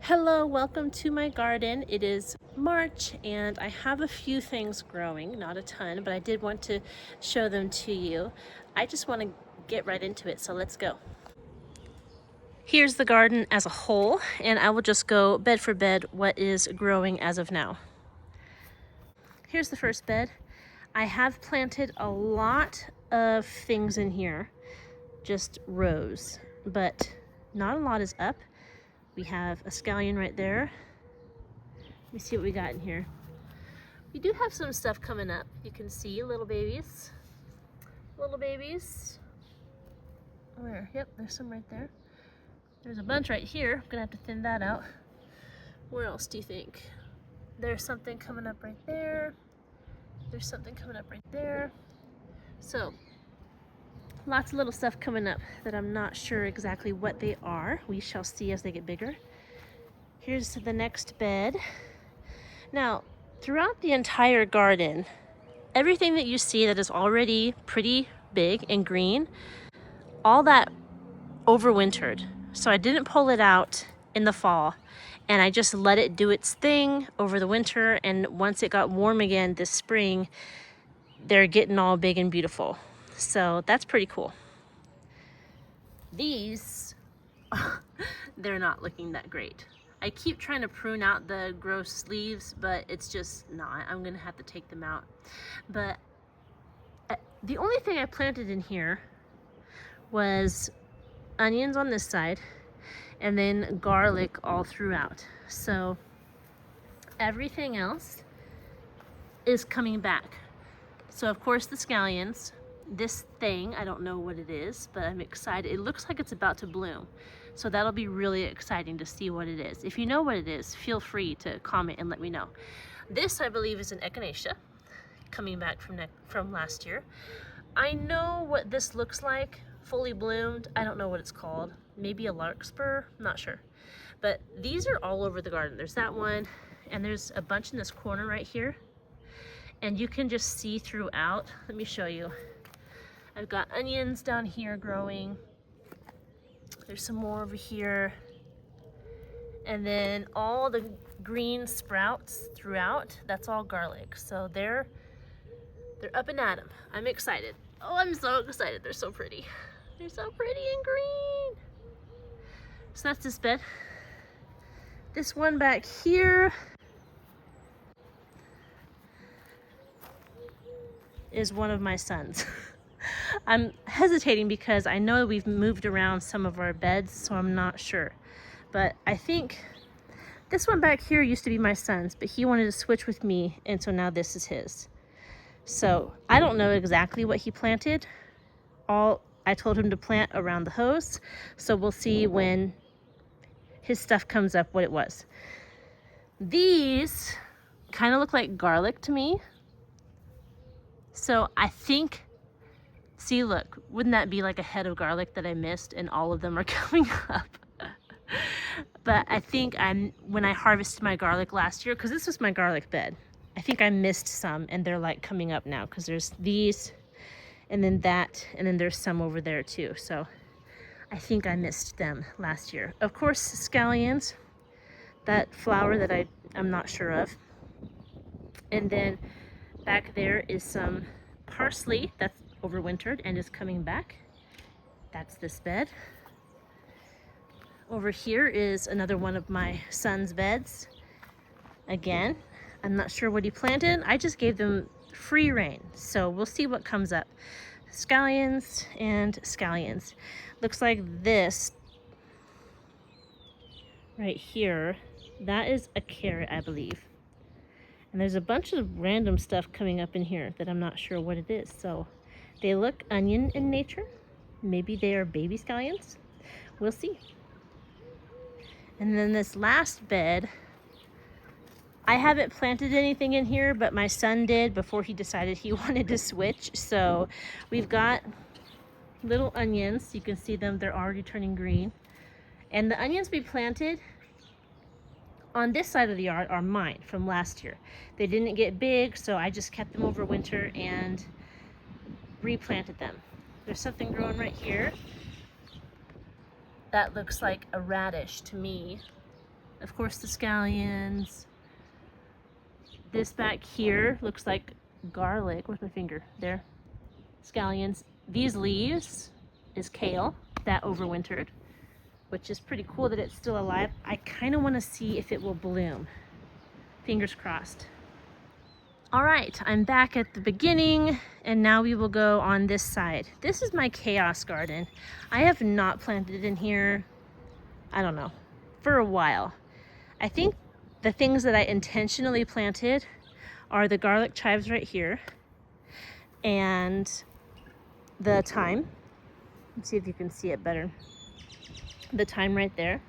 Hello, welcome to my garden. It is March and I have a few things growing, not a ton, but I did want to show them to you. I just want to get right into it, so let's go. Here's the garden as a whole, and I will just go bed for bed what is growing as of now. Here's the first bed. I have planted a lot of things in here, just rows, but not a lot is up. We have a scallion right there. Let me see what we got in here. We do have some stuff coming up. You can see little babies. Little babies. Where? Yep, there's some right there. There's a bunch right here. I'm gonna have to thin that out. Where else do you think? There's something coming up right there. There's something coming up right there. So, lots of little stuff coming up that I'm not sure exactly what they are. We shall see as they get bigger. Here's the next bed. Now, throughout the entire garden, everything that you see that is already pretty big and green, all that overwintered. So I didn't pull it out in the fall and I just let it do its thing over the winter, and once it got warm again this spring, they're getting all big and beautiful. So that's pretty cool. These, they're not looking that great. I keep trying to prune out the gross leaves, but it's just not. I'm gonna have to take them out. But the only thing I planted in here was onions on this side and then garlic all throughout. So everything else is coming back. So of course the scallions, this thing, I don't know what it is, but I'm excited. It looks like it's about to bloom. So that'll be really exciting to see what it is. If you know what it is, feel free to comment and let me know. This, I believe, is an echinacea coming back from last year. I know what this looks like, fully bloomed. I don't know what it's called. Maybe a larkspur, not sure. But these are all over the garden. There's that one, and there's a bunch in this corner right here. And you can just see throughout. Let me show you. I've got onions down here growing. There's some more over here. And then all the green sprouts throughout, that's all garlic. So they're up and at 'em. I'm excited. Oh, I'm so excited. They're so pretty. They're so pretty and green. So that's this bed. This one back here is one of my sons. I'm hesitating because I know we've moved around some of our beds, so I'm not sure. But I think this one back here used to be my son's, but he wanted to switch with me, and so now this is his. So I don't know exactly what he planted. I told him to plant around the hose, so we'll see when his stuff comes up what it was. These kind of look like garlic to me. So I think, see, look, wouldn't that be like a head of garlic that I missed, and all of them are coming up? But I think when I harvested my garlic last year, because this was my garlic bed, I think I missed some, and they're like coming up now, because there's these, and then that, and then there's some over there too. So I think I missed them last year. Of course, scallions, that flower that I'm not sure of. And then back there is some parsley that's overwintered and is coming back. That's this bed. Over here is another one of my son's beds. Again, I'm not sure what he planted. I just gave them free rein, so we'll see what comes up. Scallions and scallions. Looks like this right here, that is a carrot, I believe. And there's a bunch of random stuff coming up in here that I'm not sure what it is. So they look onion in nature. Maybe they are baby scallions. We'll see. And then this last bed, I haven't planted anything in here, but my son did before he decided he wanted to switch. So we've got little onions. You can see them, they're already turning green. And the onions we planted on this side of the yard are mine from last year. They didn't get big, so I just kept them over winter and replanted them. There's something growing right here. That looks like a radish to me. Of course, the scallions. This back here looks like garlic. Where's my finger? There. Scallions. These leaves is kale that overwintered, which is pretty cool that it's still alive. I kind of want to see if it will bloom. Fingers crossed. All right, I'm back at the beginning, and now we will go on this side. This is my chaos garden. I have not planted in here, I don't know, for a while. I think the things that I intentionally planted are the garlic chives right here and the thyme. Let's see if you can see it better. The thyme right there.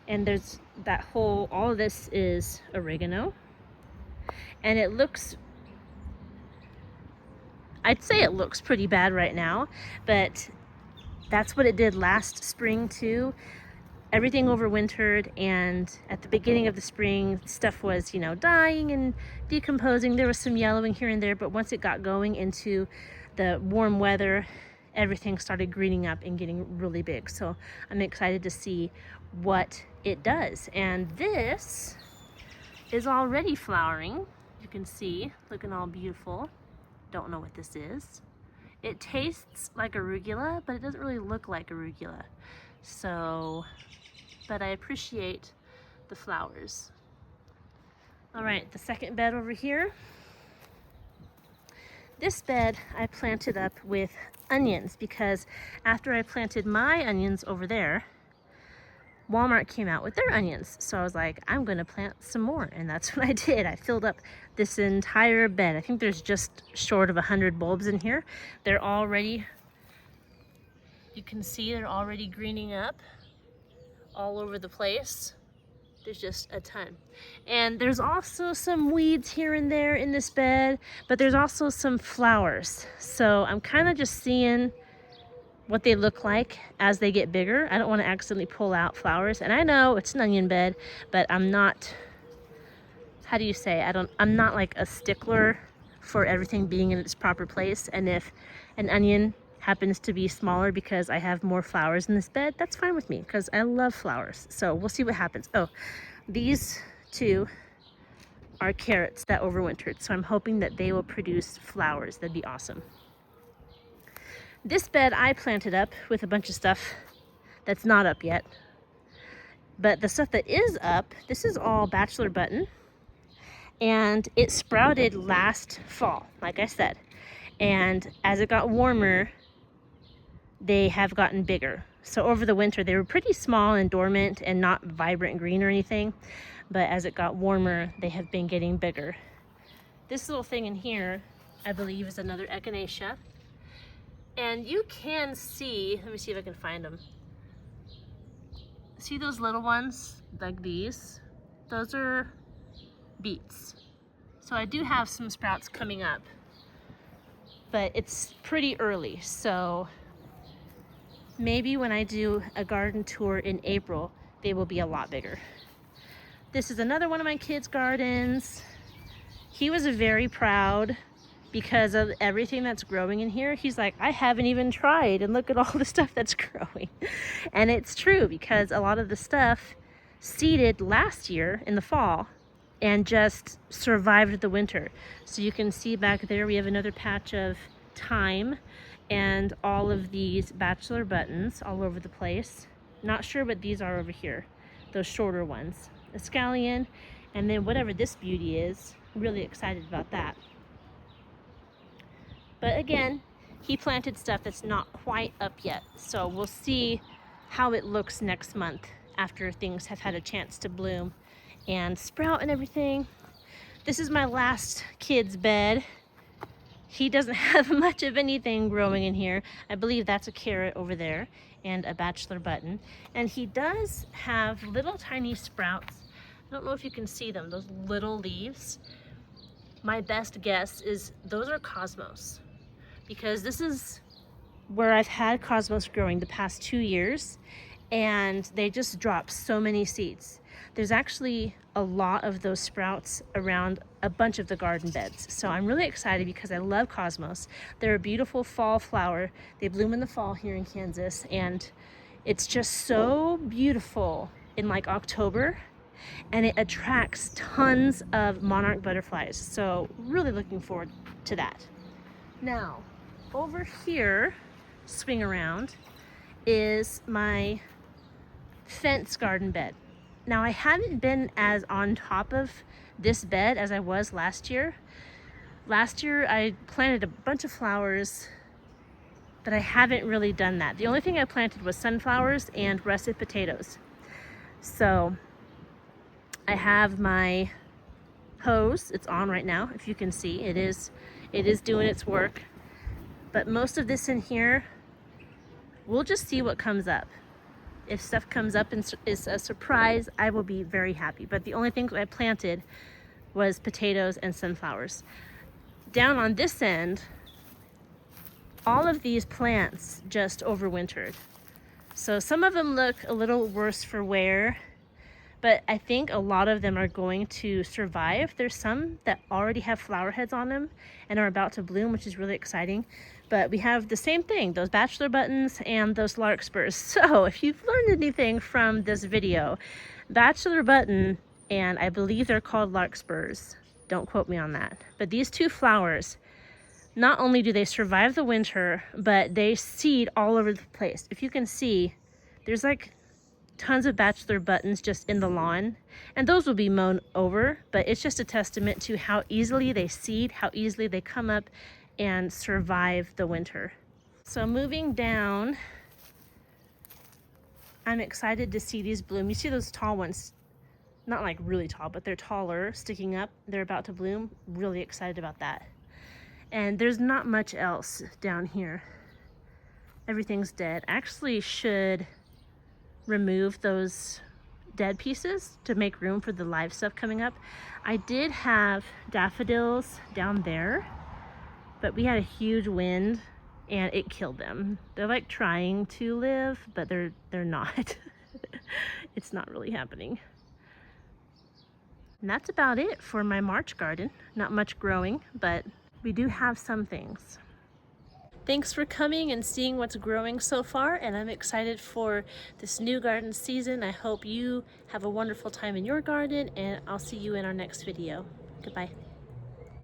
And there's that whole, all of this is oregano. And it looks, I'd say it looks pretty bad right now, but that's what it did last spring too. Everything overwintered, and at the beginning of the spring, stuff was, you know, dying and decomposing. There was some yellowing here and there, but once it got going into the warm weather, everything started greening up and getting really big. So I'm excited to see what it does. And this is already flowering. You can see, looking all beautiful. Don't know what this is. It tastes like arugula, but it doesn't really look like arugula. So, but I appreciate the flowers. All right, the second bed over here. This bed I planted up with onions because after I planted my onions over there, Walmart came out with their onions. So I was like, I'm gonna plant some more. And that's what I did. I filled up this entire bed. I think there's just short of 100 bulbs in here. They're already, you can see they're already greening up all over the place. There's just a ton. And there's also some weeds here and there in this bed, but there's also some flowers. So I'm kind of just seeing what they look like as they get bigger. I don't want to accidentally pull out flowers. And I know it's an onion bed, but I'm not, how do you say, I'm not like a stickler for everything being in its proper place. And if an onion happens to be smaller because I have more flowers in this bed, that's fine with me because I love flowers. So we'll see what happens. Oh, these two are carrots that overwintered. So I'm hoping that they will produce flowers. That'd be awesome. This bed I planted up with a bunch of stuff that's not up yet. But the stuff that is up, this is all bachelor button. And it sprouted last fall, like I said. And as it got warmer, they have gotten bigger. So over the winter, they were pretty small and dormant and not vibrant green or anything. But as it got warmer, they have been getting bigger. This little thing in here, I believe, is another echinacea. And you can see, let me see if I can find them. See those little ones, like these? Those are beets. So I do have some sprouts coming up, but it's pretty early. So maybe when I do a garden tour in April, they will be a lot bigger. This is another one of my kids' gardens. He was very proud because of everything that's growing in here. He's like, I haven't even tried, and look at all the stuff that's growing. And it's true, because a lot of the stuff seeded last year in the fall and just survived the winter. So you can see back there, we have another patch of thyme and all of these bachelor buttons all over the place. Not sure what these are over here, those shorter ones. A scallion, and then whatever this beauty is, really excited about that. But again, he planted stuff that's not quite up yet. So we'll see how it looks next month after things have had a chance to bloom and sprout and everything. This is my last kid's bed. He doesn't have much of anything growing in here. I believe that's a carrot over there and a bachelor button. And he does have little tiny sprouts. I don't know if you can see them, those little leaves. My best guess is those are cosmos, because this is where I've had cosmos growing the past 2 years, and they just drop so many seeds. There's actually a lot of those sprouts around a bunch of the garden beds. So I'm really excited because I love cosmos. They're a beautiful fall flower. They bloom in the fall here in Kansas, and it's just so beautiful in like October and it attracts tons of monarch butterflies. So really looking forward to that. Now, over here, swing around, is my fence garden bed. Now I haven't been as on top of this bed as I was last year. Last year I planted a bunch of flowers, but I haven't really done that. The only thing I planted was sunflowers and russet potatoes. So I have my hose, it's on right now. If you can see, it is doing its work. But most of this in here, we'll just see what comes up. If stuff comes up and is a surprise, I will be very happy. But the only things I planted was potatoes and sunflowers. Down on this end, all of these plants just overwintered. So some of them look a little worse for wear, but I think a lot of them are going to survive. There's some that already have flower heads on them and are about to bloom, which is really exciting. But we have the same thing, those bachelor buttons and those larkspurs. So if you've learned anything from this video, bachelor button, and I believe they're called larkspurs, don't quote me on that, but these two flowers, not only do they survive the winter, but they seed all over the place. If you can see, there's like tons of bachelor buttons just in the lawn, and those will be mown over, but it's just a testament to how easily they seed, how easily they come up and survive the winter. So moving down, I'm excited to see these bloom. You see those tall ones, not like really tall, but they're taller, sticking up. They're about to bloom. Really excited about that. And there's not much else down here. Everything's dead. Actually should remove those dead pieces to make room for the live stuff coming up. I did have daffodils down there, but we had a huge wind and it killed them. They're like trying to live, but they're not. It's not really happening. And that's about it for my March garden. Not much growing, but we do have some things. Thanks for coming and seeing what's growing so far, and I'm excited for this new garden season. I hope you have a wonderful time in your garden, and I'll see you in our next video. Goodbye.